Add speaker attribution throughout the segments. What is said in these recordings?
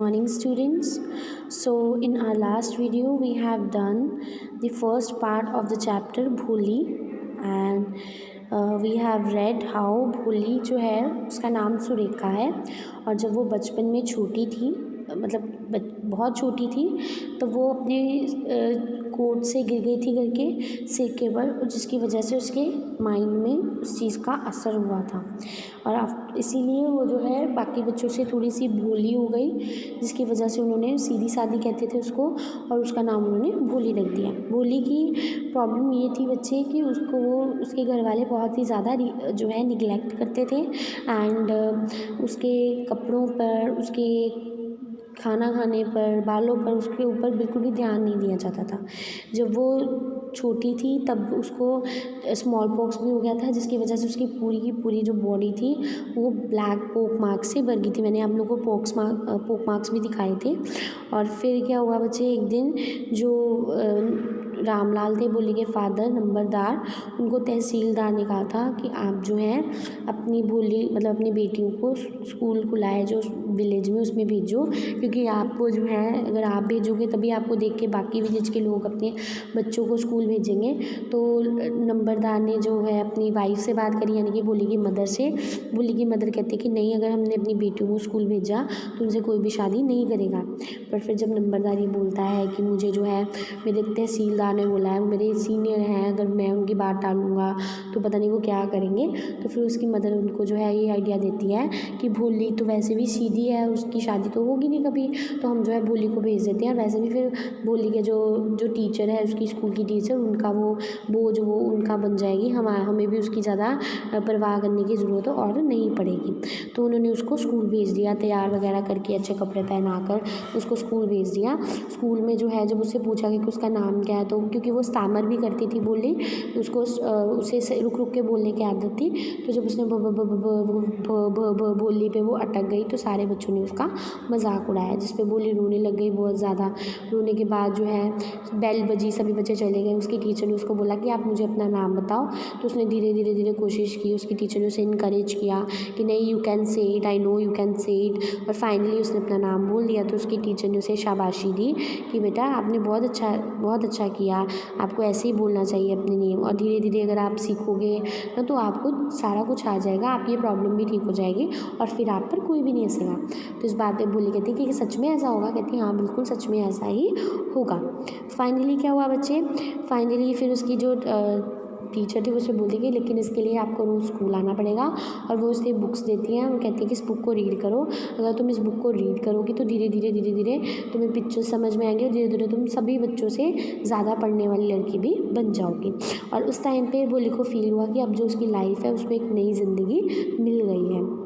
Speaker 1: Morning students. So in our last video we have done the first part of the chapter भोली and we have read how भोली जो है उसका नाम सुरेखा है और जब वो बचपन में छोटी थी मतलब बहुत छोटी थी तो वो अपने कोट से गिर गई थी करके सिर के बल और जिसकी वजह से उसके माइंड में उस चीज़ का असर हुआ था और इसीलिए वो जो है बाकी बच्चों से थोड़ी सी भोली हो गई जिसकी वजह से उन्होंने सीधी सादी कहते थे उसको और उसका नाम उन्होंने भोली रख दिया। भोली की प्रॉब्लम ये थी बच्चे कि उसको वो उसके घर वाले बहुत ही ज़्यादा जो है निगलेक्ट करते थे एंड उसके कपड़ों पर उसके खाना खाने पर बालों पर उसके ऊपर बिल्कुल भी ध्यान नहीं दिया जाता था। जब वो छोटी थी तब उसको स्मॉल पॉक्स भी हो गया था जिसकी वजह से उसकी पूरी की पूरी जो बॉडी थी वो ब्लैक पोक मार्क्स से भर गई थी। मैंने आप लोगों को पोक मार्क्स भी दिखाए थे। और फिर क्या हुआ बच्चे, एक दिन जो रामलाल थे भोली के फादर नंबरदार, उनको तहसीलदार ने कहा था कि आप जो है अपनी भोली मतलब अपनी बेटियों को स्कूल खुलाए जो विलेज में उसमें भेजो, क्योंकि आपको जो है अगर आप भेजोगे तभी आपको देख के बाकी विलेज के लोग अपने बच्चों को स्कूल भेजेंगे। तो नंबरदार ने जो है अपनी वाइफ से बात करी यानी कि भोली की मदर से। भोली की मदर कहते कि नहीं, अगर हमने अपनी बेटियों को स्कूल भेजा तो उनसे कोई भी शादी नहीं करेगा। पर फिर जब नंबरदार ये बोलता है कि मुझे जो है मेरे तहसीलदार ने बोला है, वो मेरे सीनियर हैं, अगर मैं उनकी बात टालूंगा तो पता नहीं वो क्या करेंगे। तो फिर उसकी मदर उनको जो है ये आइडिया देती है कि भोली तो वैसे भी सीधी है, उसकी शादी तो होगी नहीं कभी, तो हम जो है भोली को भेज देते हैं। वैसे भी फिर भोली के जो टीचर है उसकी स्कूल की टीचर, उनका वो बोझ वो उनका बन जाएगी, हमें भी उसकी ज़्यादा परवाह करने की ज़रूरत और नहीं पड़ेगी। तो उन्होंने उसको स्कूल भेज दिया, तैयार वगैरह करके अच्छे कपड़े पहना कर उसको स्कूल भेज दिया। स्कूल में जो है जब उससे पूछा कि उसका नाम क्या है, तो क्योंकि वो स्टैमर भी करती थी भोली, उसको उसे रुक रुक के बोलने की आदत थी। तो जब उसने भोली पे वो अटक गई तो सारे बच्चों ने उसका मजाक उड़ाया, जिस पे भोली रोने लग गई बहुत ज़्यादा। रोने के बाद जो है बेल बजी, सभी बच्चे चले गए। उसकी टीचर ने उसको बोला कि आप मुझे अपना नाम बताओ। तो उसने धीरे धीरे धीरे कोशिश की, उसकी टीचर ने उसे इनकरेज किया कि नहीं, you can say it, I know you can say it. और फाइनली उसने अपना नाम बोल दिया। तो उसकी टीचर ने उसे शाबाशी दी कि बेटा आपने बहुत अच्छा किया, आपको ऐसे ही बोलना चाहिए अपने नेम, और धीरे धीरे अगर आप सीखोगे ना तो आपको सारा कुछ आ जाएगा, आपकी ये प्रॉब्लम भी ठीक हो जाएगी और फिर आप पर कोई भी नहीं हंसेगा। तो इस बात पे भोली कहती कि सच में ऐसा होगा? कहती हाँ बिल्कुल सच में ऐसा ही होगा। फाइनली क्या हुआ बच्चे, फाइनली फिर उसकी जो टीचर थी वो उसे बोलती कि लेकिन इसके लिए आपको रोज़ स्कूल आना पड़ेगा, और वो उसे बुक्स देती हैं। वो कहती है कि इस बुक को रीड करो, अगर तुम इस बुक को रीड करोगी तो धीरे धीरे तुम्हें पिक्चर समझ में आएंगे और धीरे धीरे तुम सभी बच्चों से ज़्यादा पढ़ने वाली लड़की भी बन जाओगी। और उस टाइम पे भोली को फील हुआ कि अब जो उसकी लाइफ है उसको एक नई ज़िंदगी मिल गई है।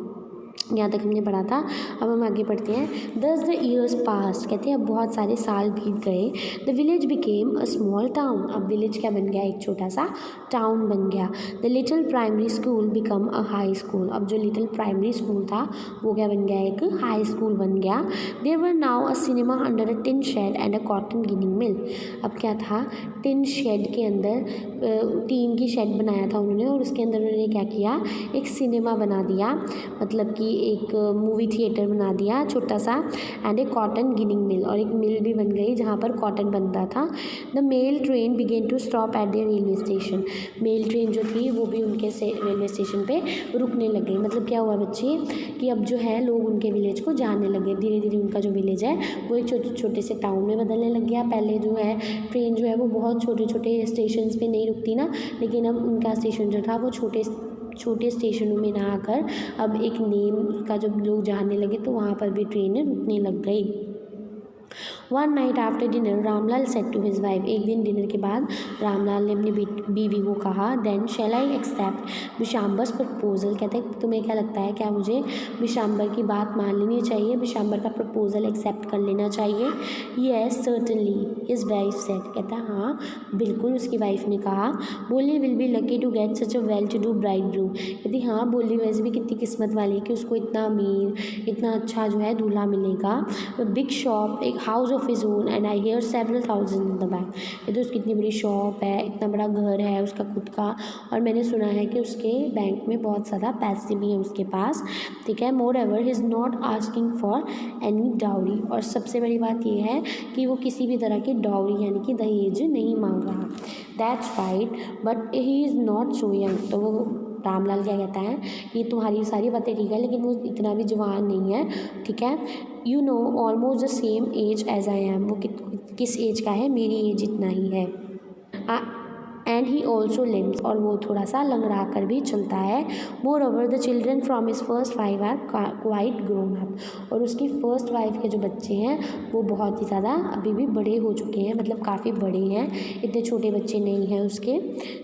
Speaker 1: यहाँ तक हमने पढ़ा था। अब हम आगे पढ़ते हैं। Thus the years passed, कहते हैं अब बहुत सारे साल बीत गए। The village became a small town, अब विलेज क्या बन गया, एक छोटा सा टाउन बन गया। The little primary school become a high school, अब जो लिटिल प्राइमरी स्कूल था वो क्या बन गया, एक हाई स्कूल बन गया। There were now a cinema under a tin shed and a cotton ginning mill, अब क्या था, टिन शेड के अंदर टीन की शेड बनाया था उन्होंने और उसके अंदर उन्होंने क्या किया, एक सिनेमा बना दिया, मतलब कि एक मूवी थिएटर बना दिया छोटा सा, एंड ए कॉटन गिनिंग मिल, और एक मिल भी बन गई जहाँ पर कॉटन बनता था। The mail train began to stop at the railway station, mail train जो थी वो भी उनके रेलवे स्टेशन पे रुकने लग गई। मतलब क्या हुआ बच्चे कि अब जो है लोग उनके विलेज को जाने लगे, धीरे धीरे उनका जो विलेज है वो एक छोटे से टाउन में बदलने लग गया। पहले जो है ट्रेन जो है वो बहुत छोटे छोटे स्टेशन पे नहीं रुकती ना, लेकिन अब उनका स्टेशन जो था वो छोटे स्टेशनों में ना आकर अब एक नेम का जब लोग जानने लगे तो वहाँ पर भी ट्रेनें रुकने लग गई। One night after dinner Ramlal said to his wife, एक दिन डिनर के बाद रामलाल ने अपनी बीवी को कहा, then shall I accept Bishambar's proposal, कहते हैं तुम्हें क्या लगता है, क्या मुझे बिशाम्बर की बात मान लेनी चाहिए, बिशाम्बर का प्रपोजल एक्सेप्ट कर लेना चाहिए। Yes certainly his wife said, कहता है हाँ बिल्कुल, उसकी वाइफ ने कहा। बोली will be lucky to get such a well to do bridegroom, कहती हाँ बोली वैसे भी कितनी किस्मत वाली है कि उसको इतना अमीर इतना अच्छा जो है दूल्हा मिलेगा। बिग शॉप, एक house of his own and I hear several thousand in the bank. ये तो उसकी इतनी बड़ी शॉप है, इतना बड़ा घर है उसका खुद का, और मैंने सुना है कि उसके बैंक में बहुत ज़्यादा पैसे भी हैं उसके पास, ठीक है। Moreover he is not asking for any dowry, और सबसे बड़ी बात ये है कि वो किसी भी तरह की डाउरी यानी कि दहेज नहीं मांग रहा। That's right but he is not so young. तो वो रामलाल क्या कहता है कि तुम्हारी सारी बातें ठीक है लेकिन वो इतना भी जवान नहीं है, ठीक है। You know almost the same age as I am. वो किस एज का है, मेरी एज इतना ही है। एंड ही ऑल्सो लिम्स, और वो थोड़ा सा लंगड़ा कर भी चलता है। Moreover the children from his first wife are quite grown up, और उसकी फर्स्ट वाइफ के जो बच्चे हैं वो बहुत ही ज़्यादा अभी भी बड़े हो चुके हैं, मतलब काफ़ी बड़े हैं, इतने छोटे बच्चे नहीं हैं उसके,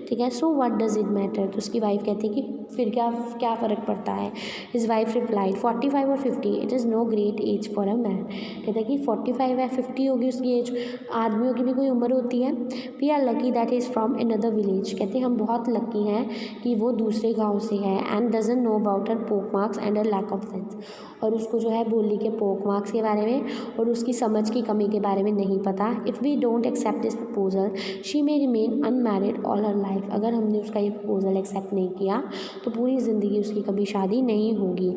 Speaker 1: ठीक है। So what does it matter. तो उसकी वाइफ कहती है कि फिर क्या क्या फ़र्क पड़ता है। हिज वाइफ रिप्लाइड 45 और 50 it is no great age for a man. कहता है कि 45 या 50 होगी उसकी एज, आदमियों की भी कोई उम्र होती है। We are lucky that is from another village. कहते हैं हम बहुत लकी हैं कि वो दूसरे गांव से है। And doesn't know about her pock marks and her lack of sense, और उसको जो है बोली के पोक मार्क्स के बारे में और उसकी समझ की कमी के बारे में नहीं पता। If we don't accept this proposal she may remain unmarried all her life. अगर हमने उसका ये प्रपोजल एक्सेप्ट नहीं किया तो पूरी ज़िंदगी उसकी कभी शादी नहीं होगी।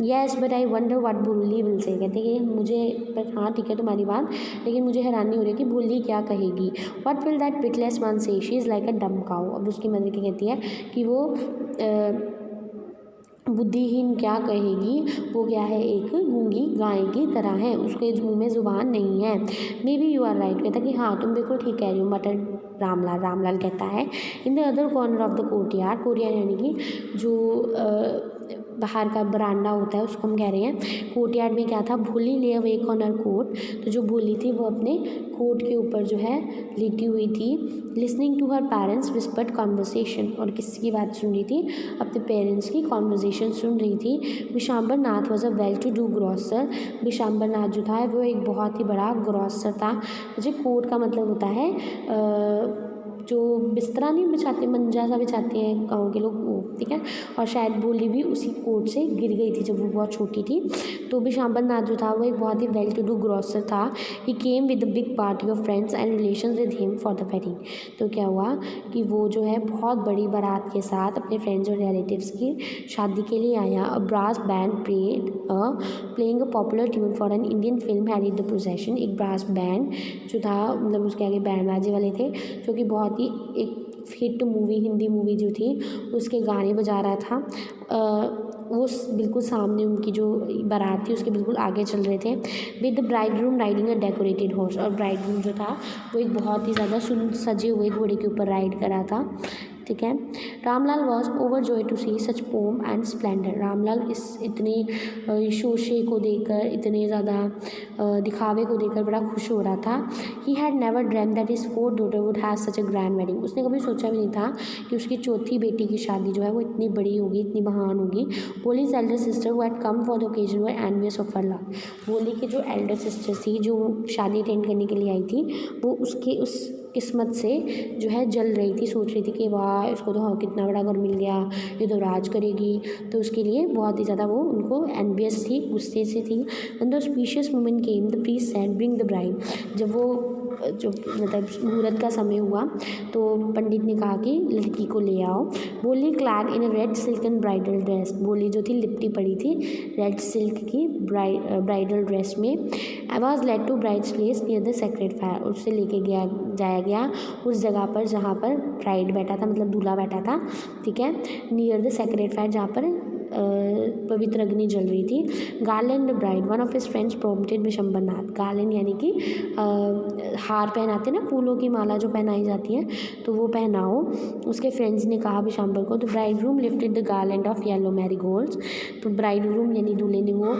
Speaker 1: Yes but I wonder what भूली विल से। कहते हैं कि मुझे, पर हाँ ठीक है तुम्हारी बात, लेकिन मुझे हैरानी हो रही है कि भूली क्या कहेगी। What will that pitiless one से, शी इज़ लाइक अ डम काउ। अब उसकी मदर क्या कहती है कि वो बुद्धिहीन क्या कहेगी, वो क्या है, एक गूंगी गाय की तरह है, उसके मुंह में ज़ुबान नहीं है। Maybe you are right. कहता कि हाँ तुम बिल्कुल ठीक कह रही हो मटर रामलाल कहता है। In the other corner of the courtyard, courtyard यानी कि जो बाहर का बरांडा होता है उसको हम कह रहे हैं। कोर्टयार्ड में क्या था, भोली ले अवेक ऑन हर कोट। तो जो भोली थी वो अपने कोट के ऊपर जो है लेटी हुई थी। Listening to her parents whispered conversation, और किसकी बात सुन रही थी, अपने पेरेंट्स की कॉन्वर्सेशन सुन रही थी। Vishambar Nath was a well to do grocer. Vishambar Nath जो था वो एक बहुत ही बड़ा ग्रॉसर था। मुझे कोट का मतलब होता है जो बिस्तरा नहीं बिछाते, मंजा सा बिछाते हैं गाँव के लोग, वो, ठीक है। और शायद भोली भी उसी कोट से गिर गई थी जब वो बहुत छोटी थी। तो विशांबर नाथ जो था वो एक बहुत ही वेल टू डू ग्रॉसर था। He came with a big party of friends and relations with him for the wedding. तो क्या हुआ कि वो जो है बहुत बड़ी बारात के साथ अपने फ्रेंड्स और रिलेटिव्स की शादी के लिए आया। A brass band playing a popular tune for an Indian film had the procession. एक ब्रास बैंड जो था, मतलब उसके आगे बैंड बाजे वाले थे, जो कि बहुत ही एक हिट मूवी, हिंदी मूवी जो थी उसके गाने बजा रहा था। वो बिल्कुल सामने उनकी जो बारात थी उसके बिल्कुल आगे चल रहे थे। With the bride room riding a decorated horse, और ब्राइड रूम जो था वो एक बहुत ही ज़्यादा सजे हुए घोड़े के ऊपर राइड करा था, ठीक है। Ramlal was overjoyed to see such pomp and splendour. Ramlal इस इतने शोशे को देखकर, इतने ज़्यादा दिखावे को देखकर बड़ा खुश हो रहा था। He had never dreamed that his fourth daughter would have such a grand wedding. उसने कभी सोचा भी नहीं था कि उसकी चौथी बेटी की शादी जो है वो इतनी बड़ी होगी, इतनी महान होगी। Bholi's elder sister who had come for the occasion were envious of her luck. Bholi की जो एल्डर सिस्टर थी जो शादी अटेंड करने के लिए आई थी, वो उसके उस किस्मत से जो है जल रही थी, सोच रही थी कि वाह इसको तो हाँ कितना बड़ा घर मिल गया, ये तो राज करेगी। तो उसके लिए बहुत ही ज़्यादा वो उनको एनवियस थी, गुस्से से थी। And the auspicious moment came the priest said bring the bride. जब वो जो मतलब मुहूर्त का समय हुआ तो पंडित ने कहा कि लड़की को ले आओ। बोली clad in a red silken bridal dress. बोली जो थी लिपटी पड़ी थी रेड सिल्क की ब्राइडल ड्रेस में। I was led to bride's place near the sacred fire. उससे लेके जाया गया उस जगह पर जहाँ पर ब्राइड बैठा था, मतलब दूल्हा बैठा था, ठीक है, नियर द सेक्रेड फायर, जहाँ पर पवित्र अग्नि जल रही थी। Garland bride one of his friends prompted Vishambar Nath. Garland यानी कि हार पहनाते ना, फूलों की माला जो पहनाई जाती है, तो वो पहनाओ, उसके फ्रेंड्स ने कहा विशंबर को। तो bride room lifted the garland of yellow marigolds. तो ब्राइड रूम यानी दूल्हे ने वो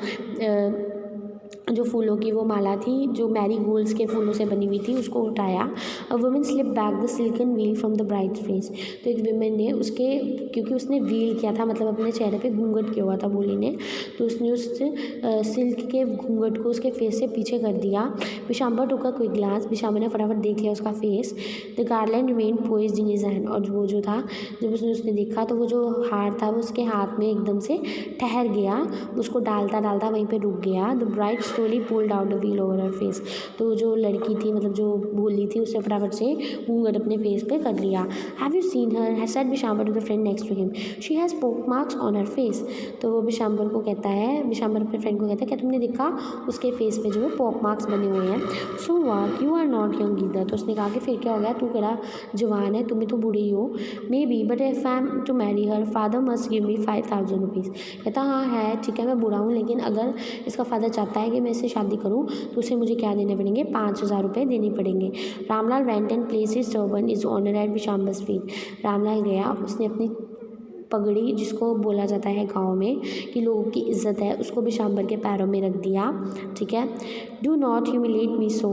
Speaker 1: जो फूलों की वो माला थी जो मैरीगोल्ड्स के फूलों से बनी हुई थी उसको उठाया। A woman slip back the silken wheel from the brides face. तो एक विमेन ने उसके, क्योंकि उसने व्हील किया था, मतलब अपने चेहरे पे घूंघट किया हुआ था बोली ने, तो उसने उस सिल्क के घूंघट को उसके फेस से पीछे कर दिया। विशांबर टुक अ क्विक ग्लांस। विशांबर ने फटाफट देख लिया उसका face. The garland remained poised in his hand. और वो जो था, जब उसने देखा तो वो जो हार था वो उसके हाथ में एकदम से ठहर गया, उसको डालता डालता वहीं पे रुक गया। The bride slowly pulled out the wheel over her face. तो जो लड़की थी मतलब जो भोली थी उसने फटाफट से घूंघट अपने फेस पे कर लिया। Have you seen her has said Bishambar to the friend next to him, she has pock marks on her face. तो वो बिशाम्बर को कहता है, बिशाम्बर अपने फ्रेंड को कहता है क्या तुमने देखा उसके फेस पे जो है पोक मार्क्स बने हुए हैं। So what you are not young either. तो उसने कहा कि फिर क्या हो गया, तू बड़ा जवान है, तुम भी तो बूढ़ी ही हो। Maybe but if I am to marry her father must give me 5000 rupees. कहता हाँ है ठीक है मैं बूढ़ा हूँ, लेकिन अगर इसका फादर चाहता है कि मैं इससे शादी करूँ तो उसे मुझे क्या देने पड़ेंगे, 5000 रुपये देने पड़ेंगे। Ramlal went and place his turban his honour at Bishambar's feet. Ramlal गया, उसने अपनी पगड़ी जिसको बोला जाता है गांव में कि लोगों की इज्जत है, उसको बिशाम्बर के पैरों में रख दिया। ठीक है। Do not humiliate me so,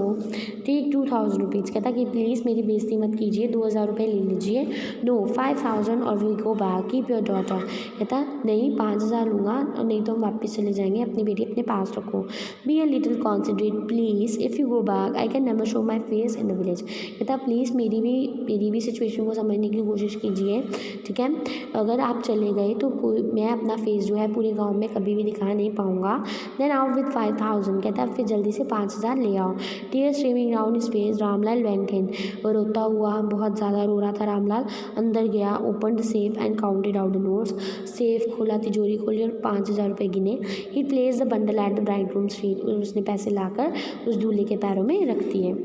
Speaker 1: take 2000 rupees. कहता कि प्लीज़ मेरी बेइज्जती मत कीजिए, 2000 रुपये ले लीजिए। नो 5000 और we go back, keep your daughter. कहता नहीं 5000 लूँगा और नहीं तो हम वापस चले जाएंगे, अपनी बेटी अपने पास रखो। Be a little considerate please, if you go back I can never show my face in the village. कहता प्लीज़ मेरी भी सिचुएशन को समझने की कोशिश कीजिए। ठीक है। अगर आप चले गए तो कोई मैं अपना फेस जो है पूरे गांव में कभी भी दिखा नहीं पाऊंगा। Then out with 5000। कहता है फिर जल्दी से 5000 ले आओ। Tear streaming down his face, Ramlal went in. और रोता हुआ बहुत ज़्यादा रो रहा था रामलाल। अंदर गया, open the safe and counted out the notes. Safe खोला, तिजोरी खोली और 5000 रुपये गिने। He place the bundle at the bride rooms feet. और उसने पैसे लाकर उस दूल्हे के पैरों में रख दिए।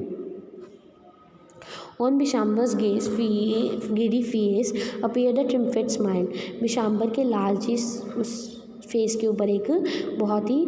Speaker 1: On Bishambar's giddy face appeared a triumphant smile। Bishambar के लालची उस फेस के ऊपर एक बहुत ही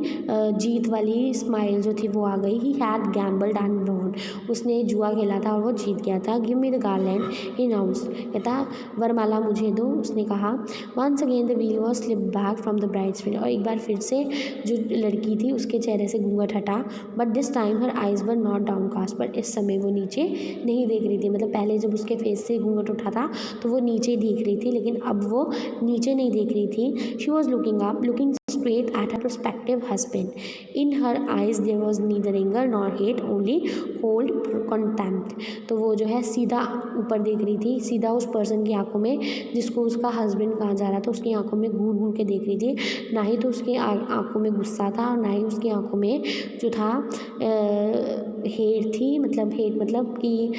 Speaker 1: जीत वाली स्माइल जो थी वो आ गई। He had gambled and won. उसने जुआ खेला था और वो जीत गया था। Give me the garland he announced. कहता वरमाला मुझे दो, उसने कहा। Once again the veil was slip back from the bride's field. और एक बार फिर से जो लड़की थी उसके चेहरे से घूंघट हटा। But this time her eyes were not downcast. But इस समय वो नीचे नहीं देख रही थी। मतलब पहले जब उसके फेस से घूंघट उठा था तो वो नीचे देख रही थी, लेकिन अब वो नीचे नहीं देख रही थी। She was looking up, looking straight at her prospective husband. In her eyes there was neither anger nor hate, only cold contempt। तो वो जो है सीधा ऊपर देख रही थी, सीधा उस पर्सन की आंखों में जिसको उसका हस्बैंड कहा जा रहा था उसकी आंखों में घूर घूर के देख रही थी। ना ही तो उसकी आंखों में गुस्सा था और ना ही उसकी आंखों में जो था हेट थी, मतलब हेट मतलब कि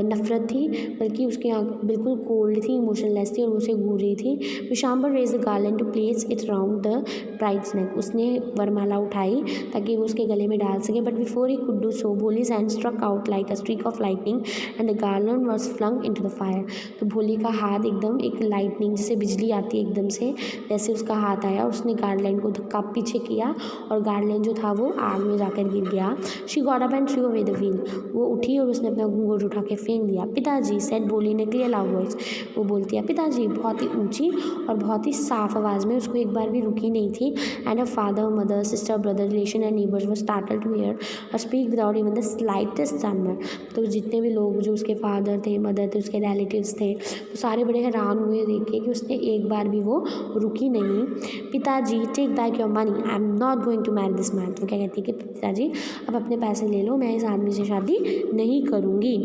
Speaker 1: नफ़रत थी, बल्कि उसकी आंख बिल्कुल कोल्ड थी, इमोशनलेस थी और उसे घूर रही थी। Bishambar raise the garland to place it round the bride's neck. उसने वरमाला उठाई ताकि वो उसके गले में डाल सके। But before he could do so, Bholi's hand struck out like a streak of lightning and the garland was flung into the fire. तो भोली का हाथ एकदम एक लाइटनिंग जैसे बिजली आती है एकदम से, वैसे उसका हाथ आया और उसने गार्लैंड को धक्का पीछे किया और गार्लैंड जो था वो आग में जाकर गिर गया। She got up and through away the wheel. वो उठी और उसने अपना घूंघट उठा के फेंक दिया। पिताजी सेड भोली ने क्लियर लाउड वॉइस। वो बोलती है पिताजी, बहुत ही ऊंची और बहुत ही साफ आवाज़ में, उसको एक बार भी रुकी नहीं थी। And a father, mother, sister, brother, relation and neighbours were startled to hear her speak without even the slightest tremor. तो जितने भी लोग जो उसके फादर थे, मदर थे, उसके रिलेटिव्स थे, तो सारे बड़े हैरान हुए देख के कि उसने एक बार भी वो रुकी नहीं। पिताजी take back your money, I am not going to marry this man. तो क्या कहती है कि पिताजी अब अपने पैसे ले लो, मैं इस आदमी से शादी नहीं करूँगी।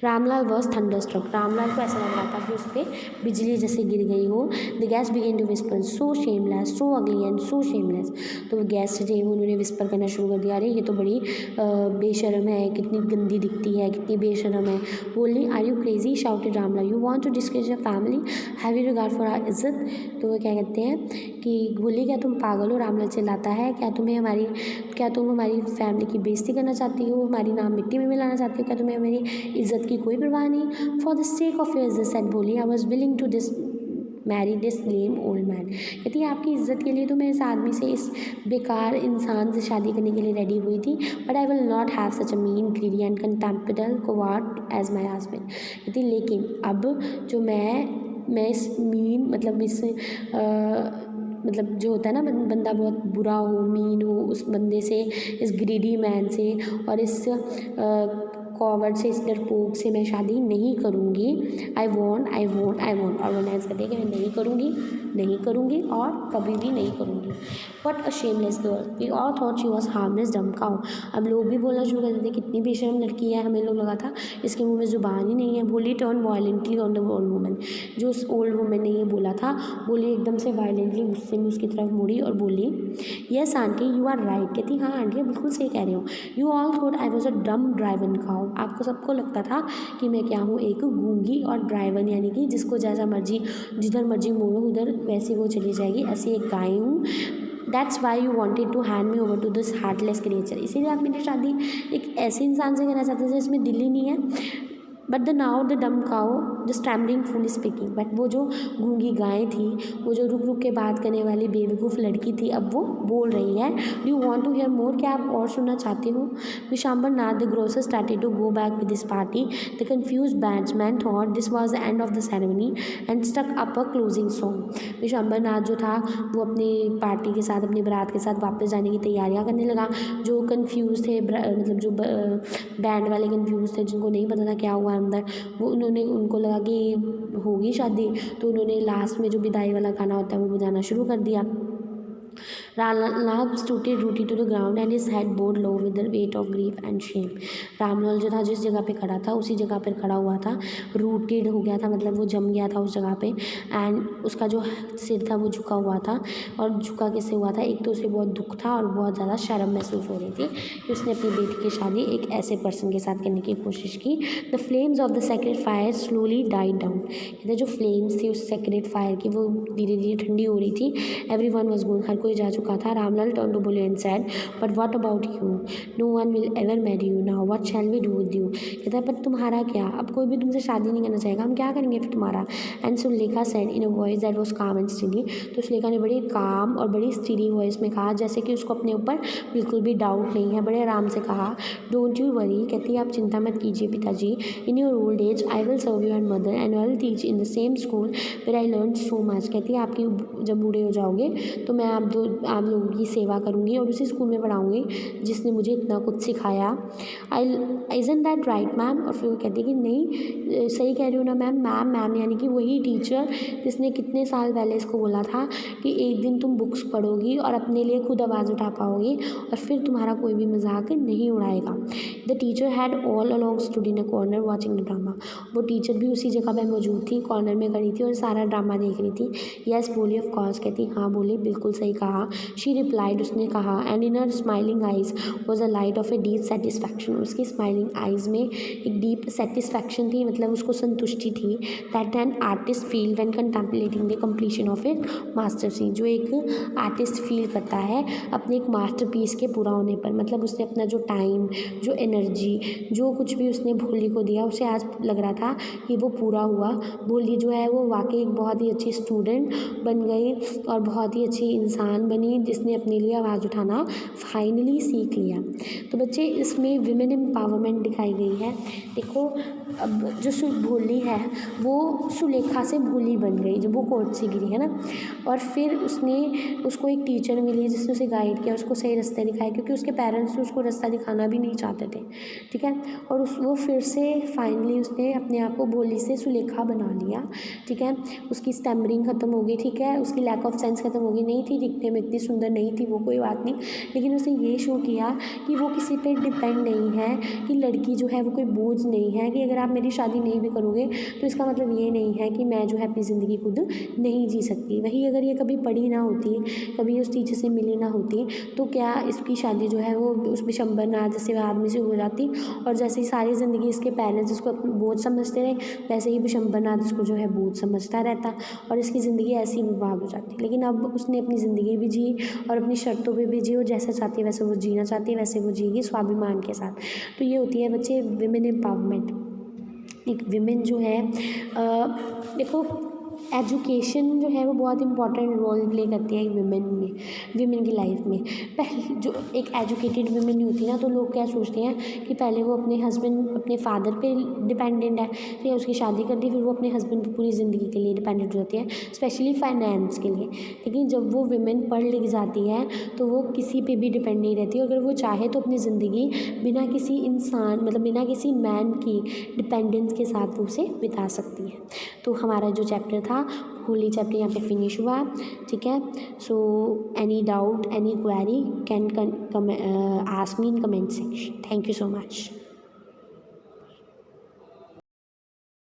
Speaker 1: Ramlal was thunderstruck. रामलाल को ऐसा लग रहा था कि उस पर बिजली जैसे गिर गई हो। The guest began to whisper so shameless, so ugly and so shameless. तो वो गेस्ट थे उन्होंने विस्पर करना शुरू कर दिया, अरे ये तो बड़ी बेशरम है, कितनी गंदी दिखती है, कितनी बेशरम है। बोली are you crazy, shouted Ramlal, you want to discourage your family, have you regard for our izzat. तो वो क्या कहते हैं कि बोली क्या तुम पागल हो। रामलाल चिल्लाता है क्या तुम हमारी फैमिली की बेइज्जती करना चाहती हो, हमारी नाम मिट्टी में मिलाना चाहती हो, क्या तुम्हें हमारी इज्जत की कोई परवाह नहीं। For the sake of your izzat said Bholi, I was willing to marry this lame old man. कहती है आपकी इज्जत के लिए तो मैं इस आदमी से, इस बेकार इंसान से शादी करने के लिए रेडी हुई थी, but I will not have such a mean greedy and contemptible coward as my husband. कहती लेकिन अब जो मैं इस मीन मतलब इस मतलब जो होता है ना बंदा बहुत बुरा हो, मीन हो, उस बंदे से, इस ग्रीडी मैन से और इस कॉवर्ड से, इस डरपोक से मैं शादी नहीं करूँगी। आई वॉन्ट और वो नेक्स्ट कहते हैं कि मैं नहीं करूँगी। नहीं करूँगी और कभी भी नहीं करूँगी। What a shameless girl, we all thought she was harmless dumb cow. अब लोग भी बोलना शुरू कर देते कितनी बेशर्म लड़की है, हमें लोग लगा था इसके मुंह में ज़ुबान ही नहीं है। बोली turn violently on the old woman, जो उस ओल्ड वुमन ने ये बोला था, बोली एकदम से वायलेंटली गुस्से में उसकी तरफ मुड़ी और बोली yes aunty you are right. कहती हाँ आंटी आप बिल्कुल सही कह रहे हो। You all thought I was a dumb driven cow, आपको सबको लगता था कि मैं क्या हूँ, एक गूंगी और ड्राइवन, यानी कि जिसको जैसा मर्जी जिधर मर्जी मोड़ो उधर वैसी वो चली जाएगी, ऐसी एक गाय हूँ। That's why you wanted to hand me over to this heartless creature, इसीलिए आप मेरी शादी एक ऐसे इंसान से करना चाहते थे जिसमें दिल ही नहीं है। But the now the dumb cow the stumbling fool speaking, but वो जो गूंगी गाय थी, वो जो रुक रुक के बात करने वाली बेवकूफ़ लड़की थी, अब वो बोल रही है। Do you want to hear more, क्या आप और सुनना चाहते हो? Vishambar Nath the grocer started to go back with this party, the confuse batsman thought this was the end of the ceremony and stuck up a closing song. विशाम्बर नाथ जो था वो अपनी पार्टी के साथ, अपनी बारात के साथ वापस जाने की तैयारियां करने लगा। जो कन्फ्यूज़ थे, मतलब जो बैंड वाले कन्फ्यूज़ थे, जिनको नहीं पता था क्या हुआ अंदर, वो उनको लगा कि होगी शादी, तो उन्होंने लास्ट में जो विदाई वाला गाना होता है वो बजाना शुरू कर दिया। Ramlal stood rooted to the ground and his head bowed low with the weight of grief and shame। Ramlal जो था जिस जगह पे खड़ा था उसी जगह पर खड़ा हुआ था, रूटेड हो गया था, मतलब वो जम गया था उस जगह पे। एंड उसका जो सिर था वो झुका हुआ था, और झुका किससे हुआ था, एक तो उसे बहुत दुख था और बहुत ज़्यादा शर्म महसूस हो रही थी कि उसने अपनी बेटी की शादी एक ऐसे पर्सन के साथ करने की कोशिश की। The flames of the sacred fire slowly died down, कहते जो फ्लेम्स थी उस सेक्रेट फायर की वो धीरे धीरे ठंडी हो रही थी। एवरी वन वॉज गोइंग, हर कोई जा चुका था। Ramlal turn to Bholi and said but what about you, no one will ever marry you now, what shall we do with you. कहता है पर तुम्हारा क्या, अब कोई भी तुमसे शादी नहीं करना चाहेगा, हम क्या करेंगे फिर तुम्हारा। And Sulekha said in a voice that was काम एंड स्टडी, तो सुलेखा ने बड़ी काम और बड़ी स्टडी वॉइस में कहा जैसे कि उसको अपने ऊपर बिल्कुल भी डाउट नहीं है, बड़े आराम से कहा डोंट यू वरी, कहती है आप चिंता मत कीजिए पिताजी, in your old age I will serve you and mother and I will teach in the same school where I learn so much. कहती है आपकी जब बूढ़े हो जाओगे तो मैं आप लोगों की सेवा करूँगी और उसी स्कूल में पढ़ाऊँगी जिसने मुझे इतना कुछ सिखाया। आई इज़न्ट दैट राइट मैम, और फिर वो कहती है कि नहीं सही कह रही हो ना मैम। मैम यानी कि वही टीचर जिसने कितने साल पहले इसको बोला था कि एक दिन तुम बुक्स पढ़ोगी और अपने लिए खुद आवाज़ उठा पाओगी और फिर तुम्हारा कोई भी मजाक नहीं उड़ाएगा। The teacher had all along stood in a corner watching the drama, वो टीचर भी उसी जगह पर मौजूद थी, कॉर्नर में खड़ी थी और सारा ड्रामा देख रही थी। यस बोली ऑफ कोर्स, कहती हाँ बोली बिल्कुल सही कहा। शी रिप्लाइड, उसने कहा and in her smiling eyes was a light of a deep satisfaction, उसकी स्माइलिंग आइज में एक डीप सेटिस्फैक्शन थी, मतलब उसको संतुष्टि थी। That an artist feel when contemplating the completion of A masterpiece, जो एक आर्टिस्ट फील करता है अपने एक मास्टरपीस के पूरा होने पर, मतलब उसने अपना जो टाइम, जो एनर्जी, जो कुछ भी उसने भोली को दिया उसे आज लग रहा था कि वो पूरा हुआ। भोली जो है वो वाकई एक बहुत ही अच्छी स्टूडेंट बन गई और बहुत ही अच्छी इंसान बनी जिसने अपने लिए आवाज़ उठाना फाइनली सीख लिया। तो बच्चे इसमें विमेन एम्पावरमेंट दिखाई गई है। देखो अब जो भोली है वो सुलेखा से भोली बन गई जब वो कोर्ट से गिरी है ना, और फिर उसको एक टीचर मिली जिसने उसे गाइड किया, उसको सही रास्ते दिखाया, क्योंकि उसके पेरेंट्स उसको रास्ता दिखाना भी नहीं चाहते थे, ठीक है। और वो फिर से फाइनली उसने अपने आप को भोली से सुलेखा बना लिया, ठीक है। उसकी स्टैमरिंग ख़त्म हो गई, ठीक है, उसकी लैक ऑफ सेंस ख़त्म हो गई, नहीं थी दिखने में इतनी सुंदर नहीं थी वो, कोई बात नहीं, लेकिन उसने ये शो किया कि वो किसी पे डिपेंड नहीं है, कि लड़की जो है वो कोई बोझ नहीं है, कि अगर आप मेरी शादी नहीं भी करोगे तो इसका मतलब ये नहीं है कि मैं जो है अपनी ज़िंदगी खुद नहीं जी सकती। वही अगर ये कभी पढ़ी ना होती, कभी उस टीचर से मिली ना होती, तो क्या इसकी शादी जो है वो उस विशंबर नाथ जैसे आदमी से हो जाती, और जैसे ही सारी ज़िंदगी इसके पेरेंट्स इसको बोझ समझते रहे, वैसे ही विशंबर नाथ इसको जो है बोझ समझता रहता और इसकी ज़िंदगी ऐसी ही बर्बाद हो जाती। लेकिन अब उसने अपनी ज़िंदगी भी जी और अपनी शर्तों पे भी जी, और जैसा चाहती है वैसे वो जीना चाहती है वैसे वो जीगी स्वाभिमान के साथ। तो ये होती है बच्चे विमेन एम्पावरमेंट। एक विमेन जो है देखो एजुकेशन जो है वो बहुत इंपॉर्टेंट रोल प्ले करती है विमेन की लाइफ में। पहले जो एक एजुकेटेड विमेन नहीं होती ना, तो लोग क्या सोचते हैं कि पहले वो अपने हस्बैंड, अपने फादर पे डिपेंडेंट है, फिर उसकी शादी कर दी, फिर वो अपने हस्बैंड पे पूरी ज़िंदगी के लिए डिपेंडेंट हो जाती है, स्पेशली फाइनेंस के लिए। लेकिन जब वो विमेन पढ़ लिख जाती है तो वो किसी पे भी डिपेंड नहीं रहती, अगर वो चाहे तो अपनी ज़िंदगी बिना किसी इंसान, मतलब बिना किसी मैन की डिपेंडेंस के साथ वो उसे बिता सकती है। तो हमारा जो चैप्टर था का होली चैप्टर यहाँ पे फिनिश हुआ। ठीक है, so any doubt any query can ask me in comment section. Thank you so much.